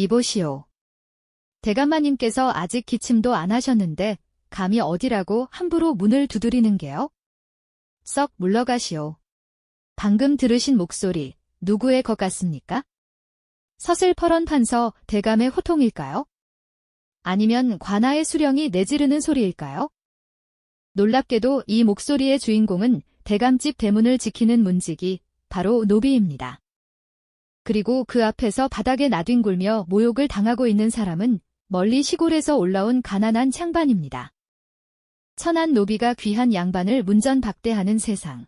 이보시오. 대감마님께서 아직 기침도 안 하셨는데 감히 어디라고 함부로 문을 두드리는 게요? 썩 물러가시오. 방금 들으신 목소리 누구의 것 같습니까? 서슬퍼런 판서 대감의 호통일까요? 아니면 관아의 수령이 내지르는 소리일까요? 놀랍게도 이 목소리의 주인공은 대감집 대문을 지키는 문지기, 바로 노비입니다. 그리고 그 앞에서 바닥에 나뒹굴며 모욕을 당하고 있는 사람은 멀리 시골에서 올라온 가난한 창반입니다. 천한 노비가 귀한 양반을 문전박대하는 세상.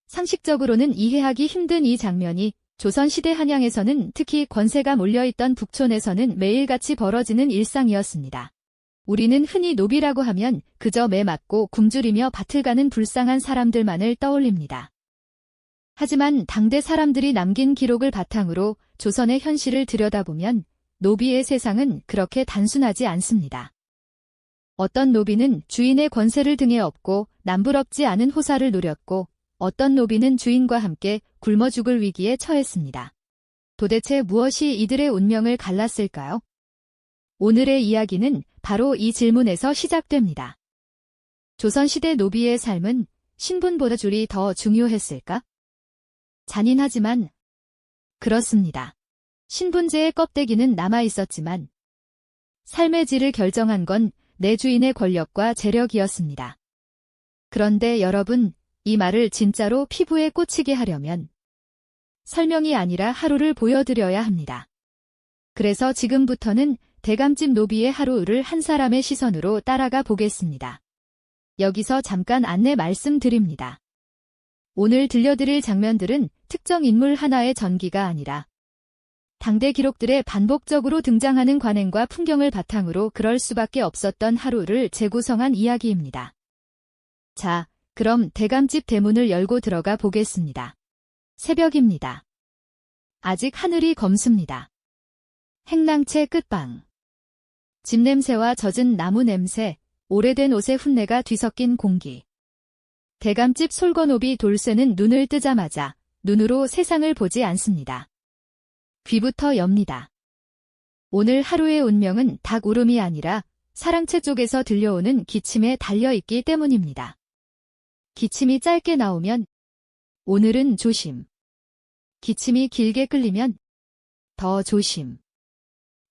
상식적으로는 이해하기 힘든 이 장면이 조선시대 한양에서는 특히 권세가 몰려있던 북촌에서는 매일같이 벌어지는 일상이었습니다. 우리는 흔히 노비라고 하면 그저 매 맞고 굶주리며 밭을 가는 불쌍한 사람들만을 떠올립니다. 하지만 당대 사람들이 남긴 기록을 바탕으로 조선의 현실을 들여다보면 노비의 세상은 그렇게 단순하지 않습니다. 어떤 노비는 주인의 권세를 등에 업고 남부럽지 않은 호사를 누렸고 어떤 노비는 주인과 함께 굶어 죽을 위기에 처했습니다. 도대체 무엇이 이들의 운명을 갈랐을까요? 오늘의 이야기는 바로 이 질문에서 시작됩니다. 조선시대 노비의 삶은 신분보다 줄이 더 중요했을까? 잔인하지만 그렇습니다. 신분제의 껍데기는 남아있었지만 삶의 질을 결정한 건 내 주인의 권력과 재력이었습니다. 그런데 여러분, 이 말을 진짜로 피부에 꽂히게 하려면 설명이 아니라 하루를 보여드려야 합니다. 그래서 지금부터는 대감집 노비의 하루를 한 사람의 시선으로 따라가 보겠습니다. 여기서 잠깐 안내 말씀드립니다. 오늘 들려드릴 장면들은 특정 인물 하나의 전기가 아니라 당대 기록들에 반복적으로 등장하는 관행과 풍경을 바탕으로 그럴 수밖에 없었던 하루를 재구성한 이야기입니다. 자, 그럼 대감집 대문을 열고 들어가 보겠습니다. 새벽입니다. 아직 하늘이 검습니다. 행랑채 끝방. 집 냄새와 젖은 나무 냄새, 오래된 옷의 훈내가 뒤섞인 공기. 대감집 솔거노비 돌쇠는 눈을 뜨자마자 눈으로 세상을 보지 않습니다. 귀부터 엽니다. 오늘 하루의 운명은 닭 울음이 아니라 사랑채 쪽에서 들려오는 기침에 달려있기 때문입니다. 기침이 짧게 나오면 오늘은 조심. 기침이 길게 끌리면 더 조심.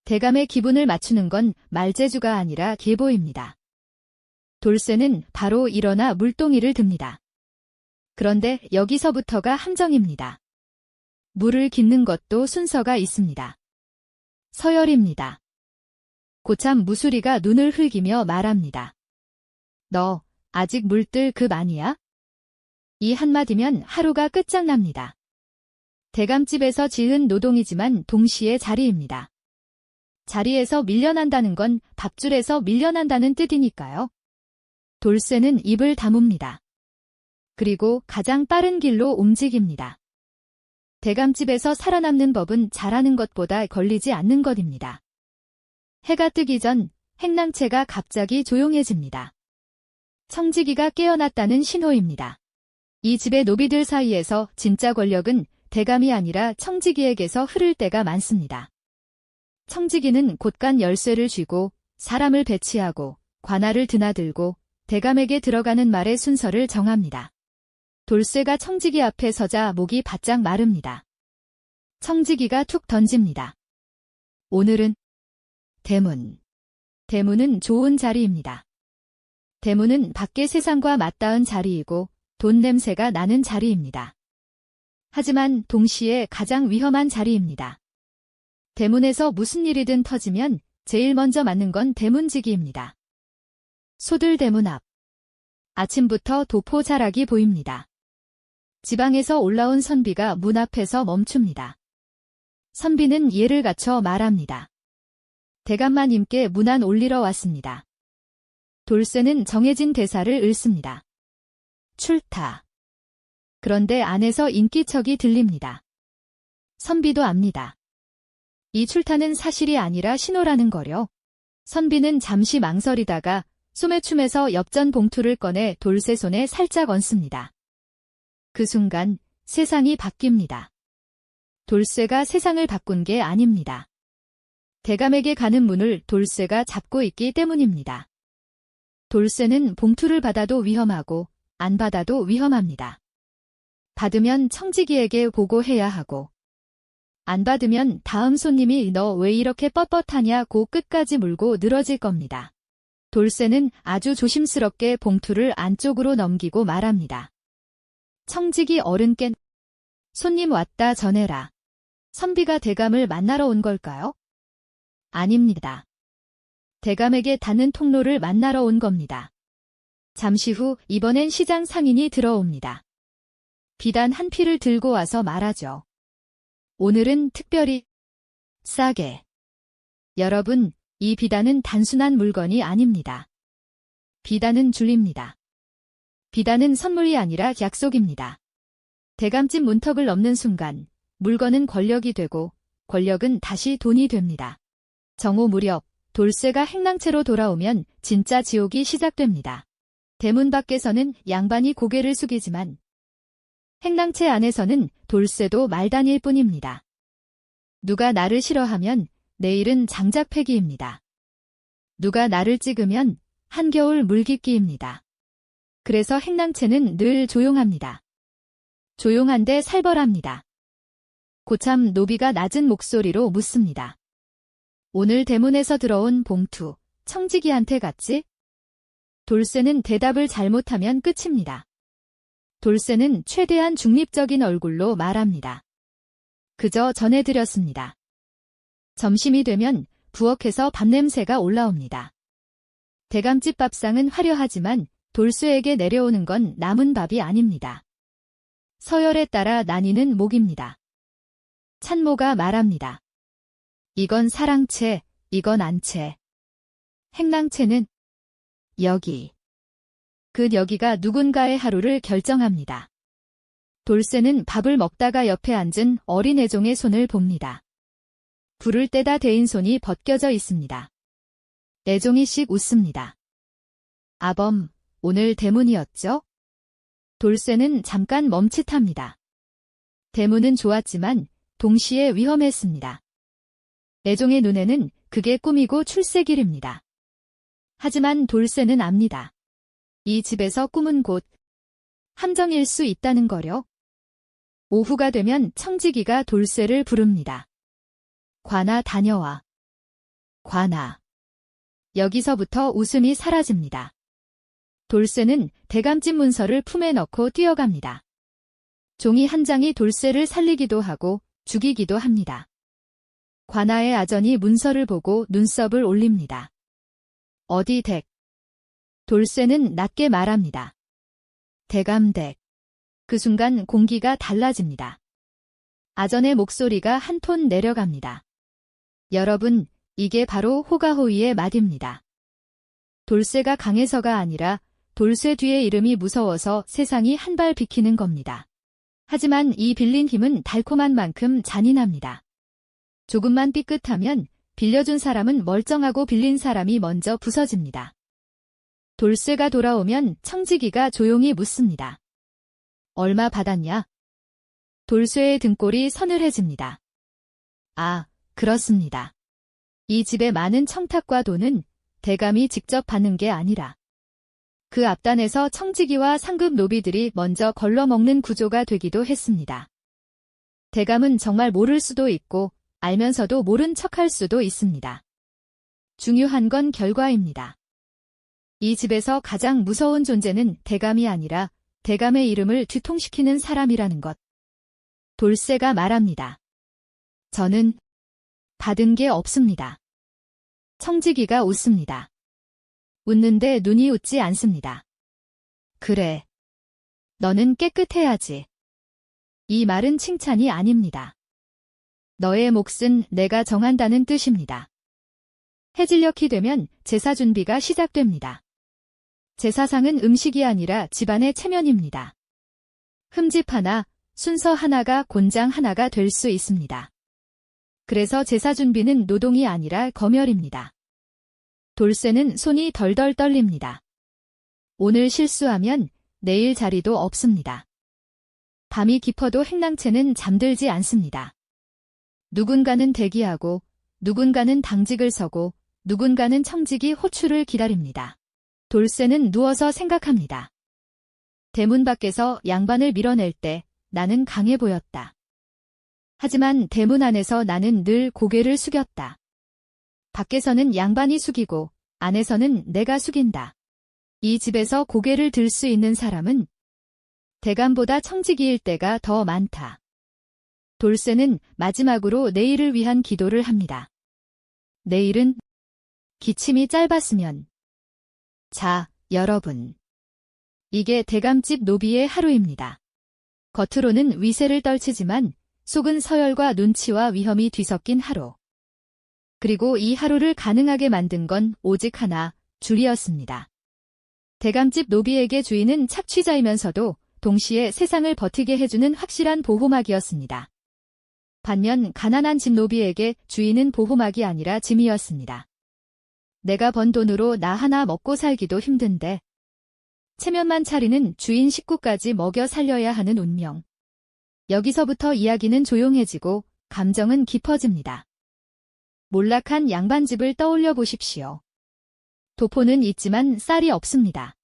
대감의 기분을 맞추는 건 말재주가 아니라 계보입니다. 돌쇠는 바로 일어나 물동이를 듭니다. 그런데 여기서부터가 함정입니다. 물을 깃는 것도 순서가 있습니다. 서열입니다. 고참 무수리가 눈을 흘기며 말합니다. 너 아직 물뜰 급 아니야? 이 한마디면 하루가 끝장납니다. 대감집에서 지은 노동이지만 동시에 자리입니다. 자리에서 밀려난다는 건 밥줄에서 밀려난다는 뜻이니까요. 돌쇠는 입을 다뭅니다. 그리고 가장 빠른 길로 움직입니다. 대감집에서 살아남는 법은 잘하는 것보다 걸리지 않는 것입니다. 해가 뜨기 전 행랑채가 갑자기 조용해집니다. 청지기가 깨어났다는 신호입니다. 이 집의 노비들 사이에서 진짜 권력은 대감이 아니라 청지기에게서 흐를 때가 많습니다. 청지기는 곳간 열쇠를 쥐고 사람을 배치하고 관할을 드나들고 대감에게 들어가는 말의 순서를 정합니다. 돌쇠가 청지기 앞에 서자 목이 바짝 마릅니다. 청지기가 툭 던집니다. 오늘은 대문. 대문은 좋은 자리입니다. 대문은 밖의 세상과 맞닿은 자리이고 돈 냄새가 나는 자리입니다. 하지만 동시에 가장 위험한 자리입니다. 대문에서 무슨 일이든 터지면 제일 먼저 맞는 건 대문지기입니다. 소들 대문 앞. 아침부터 도포 자락이 보입니다. 지방에서 올라온 선비가 문 앞에서 멈춥니다. 선비는 예를 갖춰 말합니다. 대감마님께 문안 올리러 왔습니다. 돌쇠는 정해진 대사를 읊습니다. 출타. 그런데 안에서 인기척이 들립니다. 선비도 압니다. 이 출타는 사실이 아니라 신호라는 거려. 선비는 잠시 망설이다가 소매춤에서 엽전 봉투를 꺼내 돌쇠 손에 살짝 얹습니다. 그 순간 세상이 바뀝니다. 돌쇠가 세상을 바꾼 게 아닙니다. 대감에게 가는 문을 돌쇠가 잡고 있기 때문입니다. 돌쇠는 봉투를 받아도 위험하고 안 받아도 위험합니다. 받으면 청지기에게 보고해야 하고 안 받으면 다음 손님이 너 왜 이렇게 뻣뻣하냐고 끝까지 물고 늘어질 겁니다. 돌쇠는 아주 조심스럽게 봉투를 안쪽으로 넘기고 말합니다. 청지기 어른께 손님 왔다 전해라. 선비가 대감을 만나러 온 걸까요? 아닙니다. 대감에게 닿는 통로를 만나러 온 겁니다. 잠시 후 이번엔 시장 상인이 들어옵니다. 비단 한 피를 들고 와서 말하죠. 오늘은 특별히 싸게. 여러분, 이 비단은 단순한 물건이 아닙니다. 비단은 줄입니다. 비단은 선물이 아니라 약속입니다. 대감집 문턱을 넘는 순간 물건은 권력이 되고 권력은 다시 돈이 됩니다. 정오 무렵 돌쇠가 행랑채로 돌아오면 진짜 지옥이 시작됩니다. 대문 밖에서는 양반이 고개를 숙이지만 행랑채 안에서는 돌쇠도 말단일 뿐입니다. 누가 나를 싫어하면 내일은 장작패기입니다. 누가 나를 찍으면 한겨울 물깃기입니다. 그래서 행랑채는 늘 조용합니다. 조용한데 살벌합니다. 고참 노비가 낮은 목소리로 묻습니다. 오늘 대문에서 들어온 봉투, 청지기한테 갔지? 돌쇠는 대답을 잘못하면 끝입니다. 돌쇠는 최대한 중립적인 얼굴로 말합니다. 그저 전해드렸습니다. 점심이 되면 부엌에서 밥냄새가 올라옵니다. 대감집 밥상은 화려하지만 돌쇠에게 내려오는 건 남은 밥이 아닙니다. 서열에 따라 나뉘는 목입니다. 찬모가 말합니다. 이건 사랑채, 이건 안채. 행랑채는 여기. 그 여기가 누군가의 하루를 결정합니다. 돌쇠는 밥을 먹다가 옆에 앉은 어린 애종의 손을 봅니다. 불을 떼다 대인 손이 벗겨져 있습니다. 애종이 씩 웃습니다. 아범, 오늘 대문이었죠? 돌쇠는 잠깐 멈칫합니다. 대문은 좋았지만 동시에 위험했습니다. 애종의 눈에는 그게 꿈이고 출세길입니다. 하지만 돌쇠는 압니다. 이 집에서 꿈은 곧 함정일 수 있다는 거려. 오후가 되면 청지기가 돌쇠를 부릅니다. 관아 다녀와. 관아. 여기서부터 웃음이 사라집니다. 돌쇠는 대감집 문서를 품에 넣고 뛰어갑니다. 종이 한 장이 돌쇠를 살리기도 하고 죽이기도 합니다. 관아의 아전이 문서를 보고 눈썹을 올립니다. 어디 댁? 돌쇠는 낮게 말합니다. 대감댁. 그 순간 공기가 달라집니다. 아전의 목소리가 한 톤 내려갑니다. 여러분, 이게 바로 호가호위의 맛입니다. 돌쇠가 강해서가 아니라 돌쇠 뒤의 이름이 무서워서 세상이 한 발 비키는 겁니다. 하지만 이 빌린 힘은 달콤한 만큼 잔인합니다. 조금만 삐끗하면 빌려준 사람은 멀쩡하고 빌린 사람이 먼저 부서집니다. 돌쇠가 돌아오면 청지기가 조용히 묻습니다. 얼마 받았냐? 돌쇠의 등골이 서늘해집니다. 아, 그렇습니다. 이 집의 많은 청탁과 돈은 대감이 직접 받는 게 아니라 그 앞단에서 청지기와 상급 노비들이 먼저 걸러먹는 구조가 되기도 했습니다. 대감은 정말 모를 수도 있고 알면서도 모른 척할 수도 있습니다. 중요한 건 결과입니다. 이 집에서 가장 무서운 존재는 대감이 아니라 대감의 이름을 뒤통시키는 사람이라는 것. 돌쇠가 말합니다. 저는 받은 게 없습니다. 청지기가 웃습니다. 웃는데 눈이 웃지 않습니다. 그래. 너는 깨끗해야지. 이 말은 칭찬이 아닙니다. 너의 몫은 내가 정한다는 뜻입니다. 해질녘이 되면 제사 준비가 시작됩니다. 제사상은 음식이 아니라 집안의 체면입니다. 흠집 하나, 순서 하나가 곤장 하나가 될 수 있습니다. 그래서 제사 준비는 노동이 아니라 검열입니다. 돌쇠는 손이 덜덜 떨립니다. 오늘 실수하면 내일 자리도 없습니다. 밤이 깊어도 행랑채는 잠들지 않습니다. 누군가는 대기하고 누군가는 당직을 서고 누군가는 청직이 호출을 기다립니다. 돌쇠는 누워서 생각합니다. 대문 밖에서 양반을 밀어낼 때 나는 강해 보였다. 하지만 대문 안에서 나는 늘 고개를 숙였다. 밖에서는 양반이 숙이고 안에서는 내가 숙인다. 이 집에서 고개를 들 수 있는 사람은 대감보다 청지기일 때가 더 많다. 돌쇠는 마지막으로 내일을 위한 기도를 합니다. 내일은 기침이 짧았으면. 자, 여러분. 이게 대감집 노비의 하루입니다. 겉으로는 위세를 떨치지만 속은 서열과 눈치와 위험이 뒤섞인 하루. 그리고 이 하루를 가능하게 만든 건 오직 하나, 줄이었습니다. 대감집 노비에게 주인은 착취자이면서도 동시에 세상을 버티게 해주는 확실한 보호막이었습니다. 반면 가난한 집 노비에게 주인은 보호막이 아니라 짐이었습니다. 내가 번 돈으로 나 하나 먹고 살기도 힘든데 체면만 차리는 주인 식구까지 먹여 살려야 하는 운명. 여기서부터 이야기는 조용해지고 감정은 깊어집니다. 몰락한 양반집을 떠올려 보십시오. 도포는 있지만 쌀이 없습니다.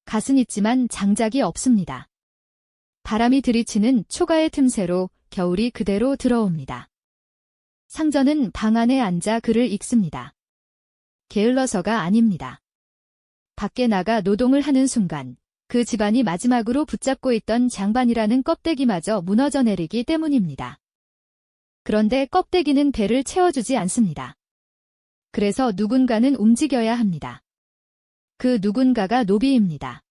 갓은 있지만 장작이 없습니다. 바람이 들이치는 초가의 틈새로 겨울이 그대로 들어옵니다. 상전은 방 안에 앉아 글을 읽습니다. 게을러서가 아닙니다. 밖에 나가 노동을 하는 순간 그 집안이 마지막으로 붙잡고 있던 장반이라는 껍데기마저 무너져 내리기 때문입니다. 그런데 껍데기는 배를 채워주지 않습니다. 그래서 누군가는 움직여야 합니다. 그 누군가가 노비입니다.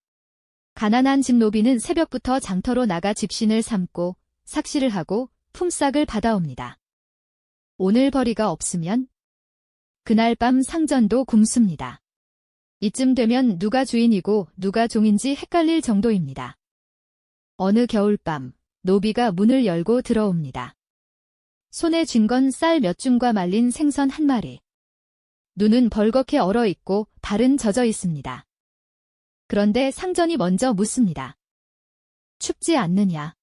가난한 집 노비는 새벽부터 장터로 나가 집신을 삼고 삭시를 하고 품삯을 받아옵니다. 오늘 벌이가 없으면 그날 밤 상전도 굶습니다. 이쯤 되면 누가 주인이고 누가 종인지 헷갈릴 정도입니다. 어느 겨울밤 노비가 문을 열고 들어옵니다. 손에 쥔 건 쌀 몇 줌과 말린 생선 한 마리. 눈은 벌겋게 얼어있고 발은 젖어 있습니다. 그런데 상전이 먼저 묻습니다. 춥지 않느냐?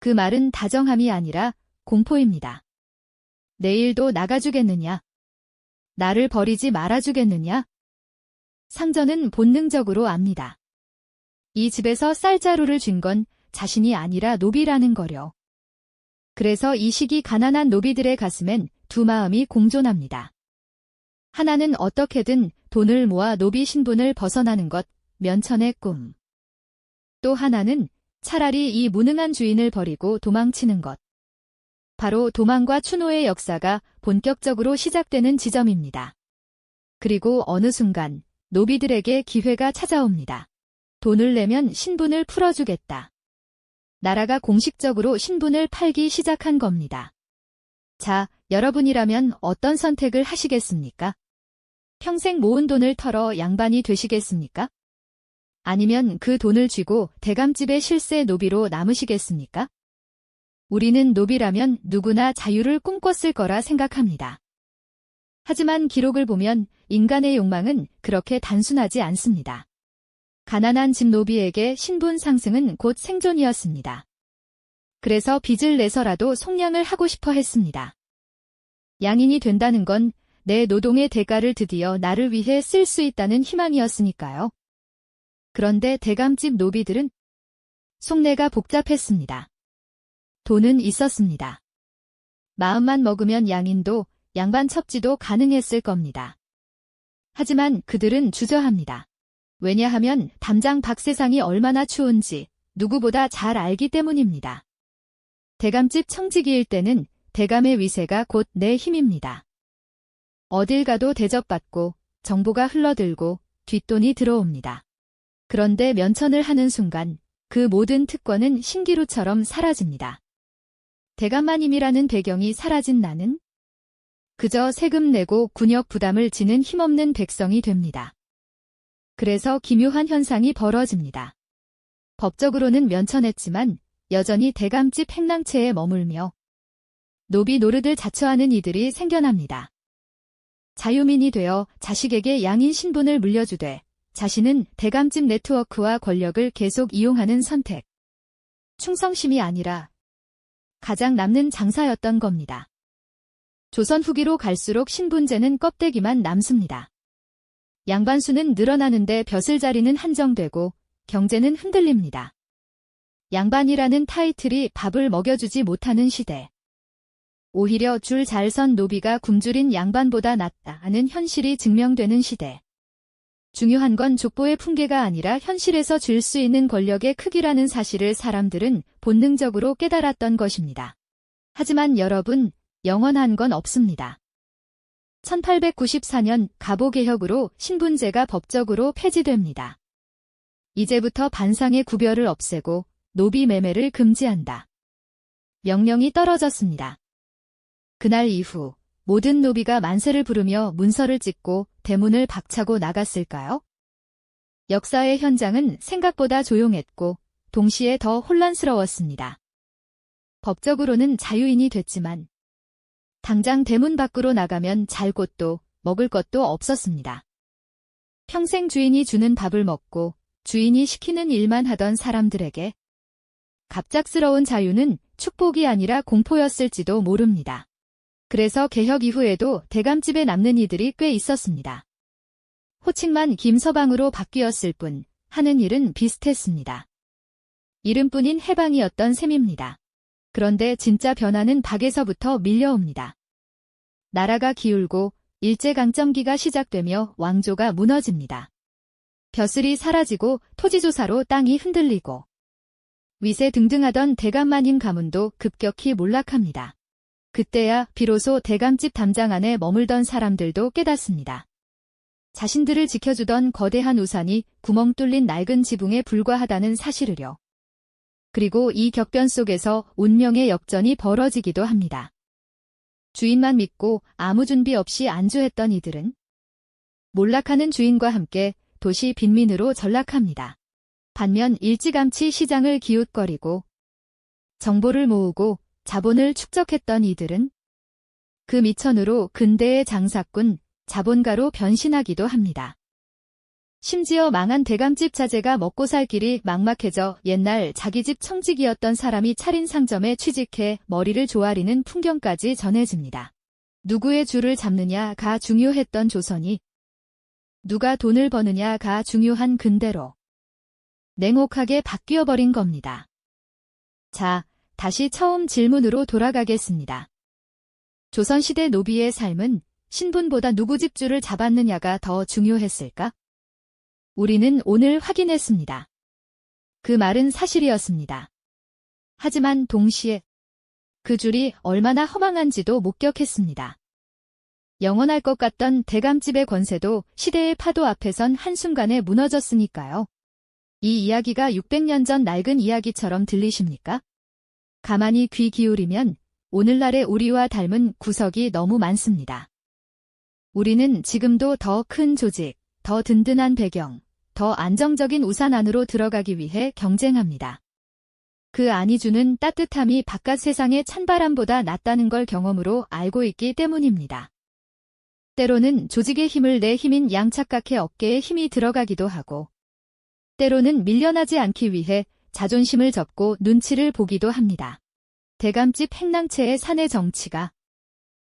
그 말은 다정함이 아니라 공포입니다. 내일도 나가주겠느냐? 나를 버리지 말아주겠느냐? 상전은 본능적으로 압니다. 이 집에서 쌀자루를 쥔 건 자신이 아니라 노비라는 거려. 그래서 이 시기 가난한 노비들의 가슴엔 두 마음이 공존합니다. 하나는 어떻게든 돈을 모아 노비 신분을 벗어나는 것, 면천의 꿈. 또 하나는 차라리 이 무능한 주인을 버리고 도망치는 것. 바로 도망과 추노의 역사가 본격적으로 시작되는 지점입니다. 그리고 어느 순간 노비들에게 기회가 찾아옵니다. 돈을 내면 신분을 풀어주겠다. 나라가 공식적으로 신분을 팔기 시작한 겁니다. 자, 여러분이라면 어떤 선택을 하시겠습니까? 평생 모은 돈을 털어 양반이 되시겠습니까? 아니면 그 돈을 쥐고 대감집의 실세 노비로 남으시겠습니까? 우리는 노비라면 누구나 자유를 꿈꿨을 거라 생각합니다. 하지만 기록을 보면 인간의 욕망은 그렇게 단순하지 않습니다. 가난한 집 노비에게 신분 상승은 곧 생존이었습니다. 그래서 빚을 내서라도 속량을 하고 싶어 했습니다. 양인이 된다는 건 내 노동의 대가를 드디어 나를 위해 쓸 수 있다는 희망이었으니까요. 그런데 대감집 노비들은 속내가 복잡했습니다. 돈은 있었습니다. 마음만 먹으면 양인도 양반 첩지도 가능했을 겁니다. 하지만 그들은 주저합니다. 왜냐하면 담장 밖 세상이 얼마나 추운지 누구보다 잘 알기 때문입니다. 대감집 청지기일 때는 대감의 위세가 곧 내 힘입니다. 어딜 가도 대접받고 정보가 흘러들고 뒷돈이 들어옵니다. 그런데 면천을 하는 순간 그 모든 특권은 신기루처럼 사라집니다. 대감마님이라는 배경이 사라진 나는 그저 세금 내고 군역 부담을 지는 힘없는 백성이 됩니다. 그래서 기묘한 현상이 벌어집니다. 법적으로는 면천했지만 여전히 대감집 행랑채에 머물며 노비 노릇을 자처하는 이들이 생겨납니다. 자유민이 되어 자식에게 양인 신분을 물려주되 자신은 대감집 네트워크와 권력을 계속 이용하는 선택. 충성심이 아니라 가장 남는 장사였던 겁니다. 조선 후기로 갈수록 신분제는 껍데기만 남습니다. 양반수는 늘어나는데 벼슬자리는 한정되고 경제는 흔들립니다. 양반이라는 타이틀이 밥을 먹여주지 못하는 시대. 오히려 줄 잘 선 노비가 굶주린 양반보다 낫다는 현실이 증명되는 시대. 중요한 건 족보의 풍계가 아니라 현실에서 줄 수 있는 권력의 크기라는 사실을 사람들은 본능적으로 깨달았던 것입니다. 하지만 여러분, 영원한 건 없습니다. 1894년 갑오개혁으로 신분제가 법적으로 폐지됩니다. 이제부터 반상의 구별을 없애고 노비 매매를 금지한다. 명령이 떨어졌습니다. 그날 이후 모든 노비가 만세를 부르며 문서를 찍고 대문을 박차고 나갔을까요? 역사의 현장은 생각보다 조용했고 동시에 더 혼란스러웠습니다. 법적으로는 자유인이 됐지만 당장 대문 밖으로 나가면 잘 곳도 먹을 것도 없었습니다. 평생 주인이 주는 밥을 먹고 주인이 시키는 일만 하던 사람들에게 갑작스러운 자유는 축복이 아니라 공포였을지도 모릅니다. 그래서 개혁 이후에도 대감집에 남는 이들이 꽤 있었습니다. 호칭만 김서방으로 바뀌었을 뿐 하는 일은 비슷했습니다. 이름뿐인 해방이었던 셈입니다. 그런데 진짜 변화는 밖에서부터 밀려옵니다. 나라가 기울고 일제강점기가 시작되며 왕조가 무너집니다. 벼슬이 사라지고 토지조사로 땅이 흔들리고 위세 등등하던 대감마님 가문도 급격히 몰락합니다. 그때야 비로소 대감집 담장 안에 머물던 사람들도 깨닫습니다. 자신들을 지켜주던 거대한 우산이 구멍 뚫린 낡은 지붕에 불과하다는 사실을요. 그리고 이 격변 속에서 운명의 역전이 벌어지기도 합니다. 주인만 믿고 아무 준비 없이 안주했던 이들은 몰락하는 주인과 함께 도시 빈민으로 전락합니다. 반면 일찌감치 시장을 기웃거리고 정보를 모으고 자본을 축적했던 이들은 그 미천으로 근대의 장사꾼, 자본가로 변신하기도 합니다. 심지어 망한 대감집 자제가 먹고 살 길이 막막해져 옛날 자기 집 청직이었던 사람이 차린 상점에 취직해 머리를 조아리는 풍경까지 전해집니다. 누구의 줄을 잡느냐가 중요했던 조선이 누가 돈을 버느냐가 중요한 근대로 냉혹하게 바뀌어버린 겁니다. 자, 다시 처음 질문으로 돌아가겠습니다. 조선시대 노비의 삶은 신분보다 누구 집주를 잡았느냐가 더 중요했을까? 우리는 오늘 확인했습니다. 그 말은 사실이었습니다. 하지만 동시에 그 줄이 얼마나 허망한지도 목격했습니다. 영원할 것 같던 대감집의 권세도 시대의 파도 앞에선 한순간에 무너졌으니까요. 이 이야기가 600년 전 낡은 이야기처럼 들리십니까? 가만히 귀 기울이면 오늘날의 우리와 닮은 구석이 너무 많습니다. 우리는 지금도 더 큰 조직, 더 든든한 배경, 더 안정적인 우산 안으로 들어가기 위해 경쟁합니다. 그 안이 주는 따뜻함이 바깥 세상의 찬바람보다 낫다는 걸 경험으로 알고 있기 때문입니다. 때로는 조직의 힘을 내 힘인 양착각해 어깨에 힘이 들어가기도 하고 때로는 밀려나지 않기 위해 자존심을 접고 눈치를 보기도 합니다. 대감집 행랑채의 사내 정치가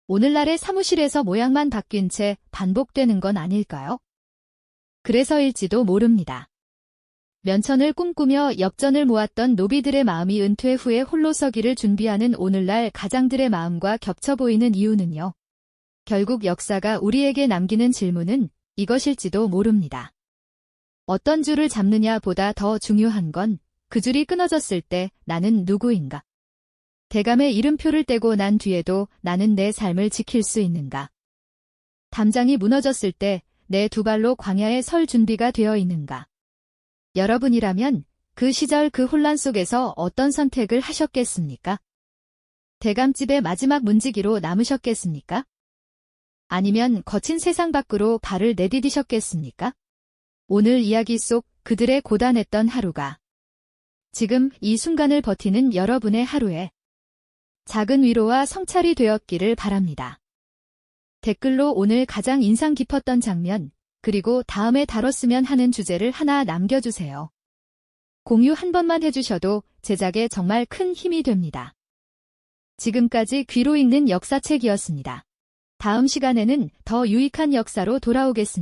오늘날의 사무실에서 모양만 바뀐 채 반복되는 건 아닐까요? 그래서일지도 모릅니다. 면천을 꿈꾸며 엽전을 모았던 노비들의 마음이 은퇴 후에 홀로 서기를 준비하는 오늘날 가장들의 마음과 겹쳐 보이는 이유는요. 결국 역사가 우리에게 남기는 질문은 이것일지도 모릅니다. 어떤 줄을 잡느냐 보다 더 중요한 건 그 줄이 끊어졌을 때 나는 누구인가? 대감의 이름표를 떼고 난 뒤에도 나는 내 삶을 지킬 수 있는가? 담장이 무너졌을 때 내 두 발로 광야에 설 준비가 되어 있는가? 여러분이라면 그 시절 그 혼란 속에서 어떤 선택을 하셨겠습니까? 대감집의 마지막 문지기로 남으셨겠습니까? 아니면 거친 세상 밖으로 발을 내디디셨겠습니까? 오늘 이야기 속 그들의 고단했던 하루가 지금 이 순간을 버티는 여러분의 하루에 작은 위로와 성찰이 되었기를 바랍니다. 댓글로 오늘 가장 인상 깊었던 장면, 그리고 다음에 다뤘으면 하는 주제를 하나 남겨주세요. 공유 한 번만 해주셔도 제작에 정말 큰 힘이 됩니다. 지금까지 귀로 읽는 역사책이었습니다. 다음 시간에는 더 유익한 역사로 돌아오겠습니다.